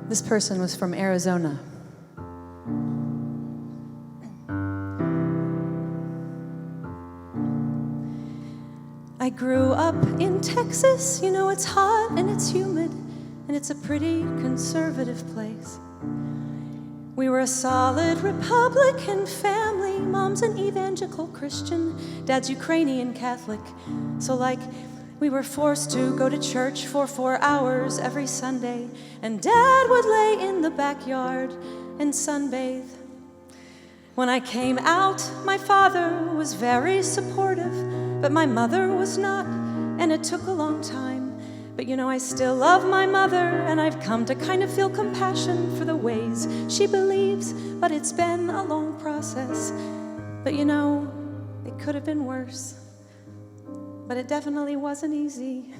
This person was from Arizona. I grew up in Texas, you know it's hot and it's humid, and it's a pretty conservative place. We were a solid Republican family. Mom's an evangelical Christian, Dad's Ukrainian Catholic. So like, we were forced to go to church for 4 hours every Sunday, and Dad would lay in the backyard and sunbathe. When I came out, my father was very supportive, but my mother was not, and it took a long time. But you know, I still love my mother, and I've come to kind of feel compassion for the ways she believes, but it's been a long process. But you know, it could have been worse. But it definitely wasn't easy.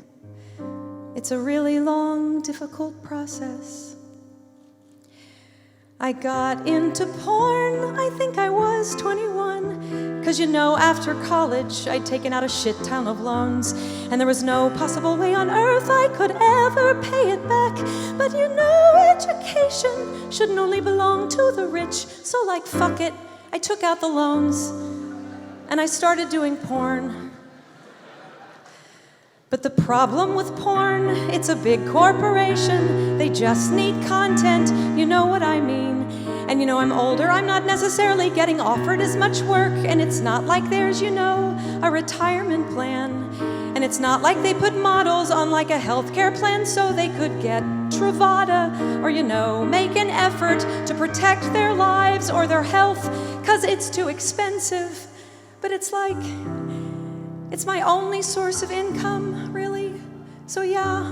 It's a really long, difficult process. I got into porn, I think I was 21. 'Cause you know, after college, I'd taken out a shit ton of loans, and there was no possible way on earth I could ever pay it back. But you know, education shouldn't only belong to the rich. So like, fuck it, I took out the loans, and I started doing porn. But the problem with porn, it's a big corporation. They just need content, you know what I mean. And you know, I'm older, I'm not necessarily getting offered as much work, and it's not like there's, you know, a retirement plan. And it's not like they put models on like a healthcare plan so they could get Truvada or, you know, make an effort to protect their lives or their health, 'cause it's too expensive. But it's like, it's my only source of income, really. So yeah,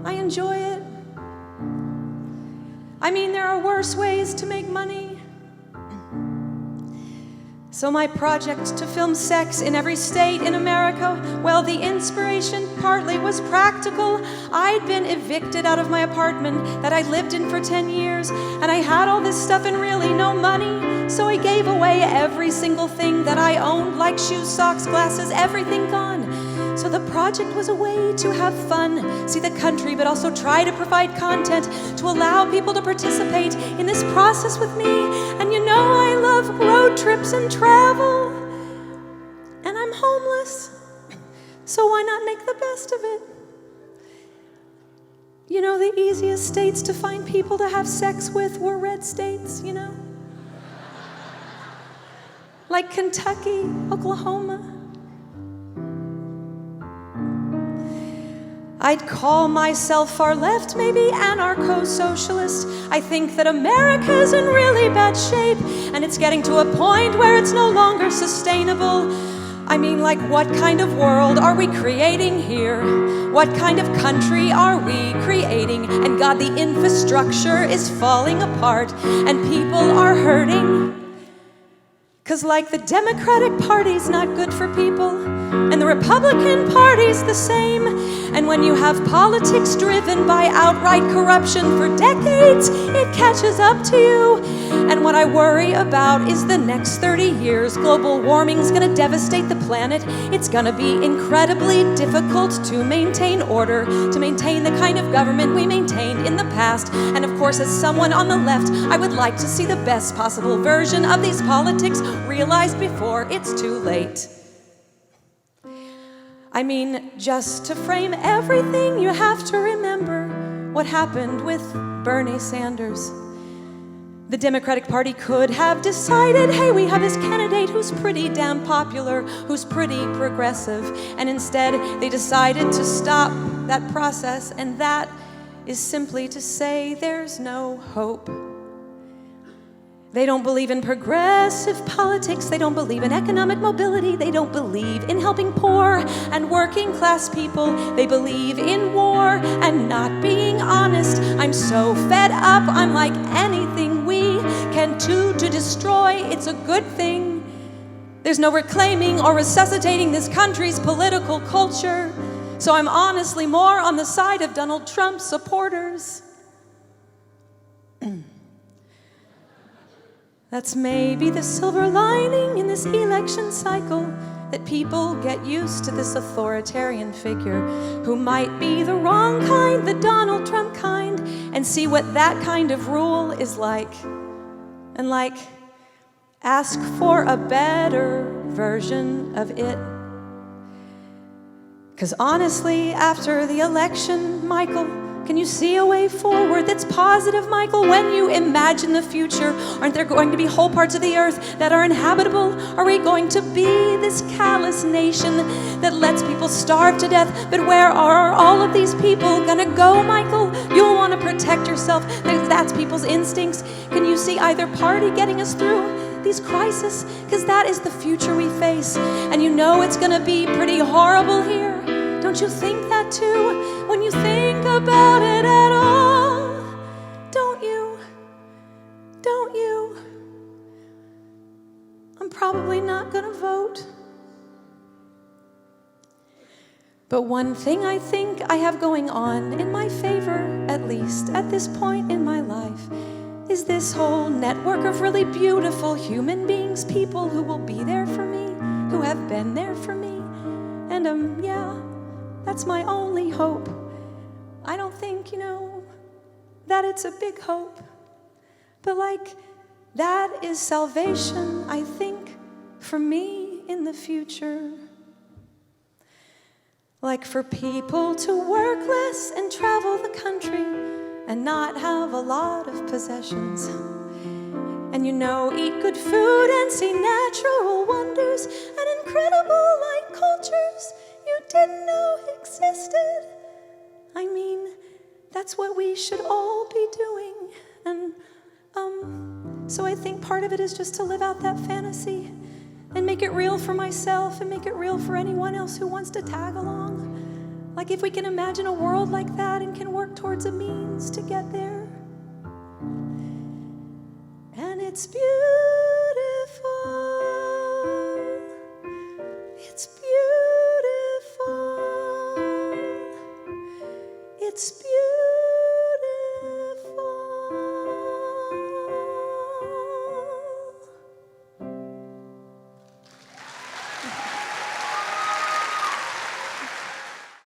I enjoy it. I mean, there are worse ways to make money. So my project to film sex in every state in America, well, the inspiration partly was practical. I'd been evicted out of my apartment that I lived in for 10 years, and I had all this stuff and really no money. So I gave away every single thing that I owned, like shoes, socks, glasses, everything gone. So the project was a way to have fun, see the country, but also try to provide content to allow people to participate in this process with me. And you know, I love road trips and travel. And I'm homeless, so why not make the best of it? You know, the easiest states to find people to have sex with were red states, you know? Like Kentucky, Oklahoma. I'd call myself far left, maybe anarcho-socialist. I think that America's in really bad shape, and it's getting to a point where it's no longer sustainable. I mean, like, what kind of world are we creating here? What kind of country are we creating? And God, the infrastructure is falling apart, and people are hurting. 'Cause like, the Democratic Party's not good for people, and the Republican Party's the same. And when you have politics driven by outright corruption for decades, it catches up to you. And what I worry about is the next 30 years. Global warming's gonna devastate the planet. It's gonna be incredibly difficult to maintain order, to maintain the kind of government we maintained in the past. And of course, as someone on the left, I would like to see the best possible version of these politics realized before it's too late. I mean, just to frame everything, you have to remember what happened with Bernie Sanders. The Democratic Party could have decided, hey, we have this candidate who's pretty damn popular, who's pretty progressive, and instead they decided to stop that process, and that is simply to say there's no hope. They don't believe in progressive politics. They don't believe in economic mobility. They don't believe in helping poor and working class people. They believe in war and not being honest. I'm so fed up. I'm like, anything we can do to destroy, it's a good thing. There's no reclaiming or resuscitating this country's political culture. So I'm honestly more on the side of Donald Trump's supporters. That's maybe the silver lining in this election cycle, that people get used to this authoritarian figure who might be the wrong kind, the Donald Trump kind, and see what that kind of rule is like. And like, ask for a better version of it. 'Cause honestly, after the election, Michael, can you see a way forward that's positive, Michael? When you imagine the future, aren't there going to be whole parts of the earth that are inhabitable? Are we going to be this callous nation that lets people starve to death? But where are all of these people gonna go, Michael? You'll want to protect yourself. That's people's instincts. Can you see either party getting us through these crises? Because that is the future we face. And you know it's gonna be pretty horrible here. Don't you think that too, when you think about it at all? Don't you? Don't you? I'm probably not gonna vote. But one thing I think I have going on in my favor, at least at this point in my life, is this whole network of really beautiful human beings, people who will be there for me, who have been there for me. And yeah, that's my only hope. I don't think, that it's a big hope. But like, that is salvation, I think, for me in the future. Like for people to work less and travel the country and not have a lot of possessions. And eat good food and see natural wonders and incredible light cultures you didn't know existed. I mean, that's what we should all be doing. And so I think part of it is just to live out that fantasy and make it real for myself and make it real for anyone else who wants to tag along. Like if we can imagine a world like that and can work towards a means to get there. And it's beautiful. It's beautiful. It's beautiful.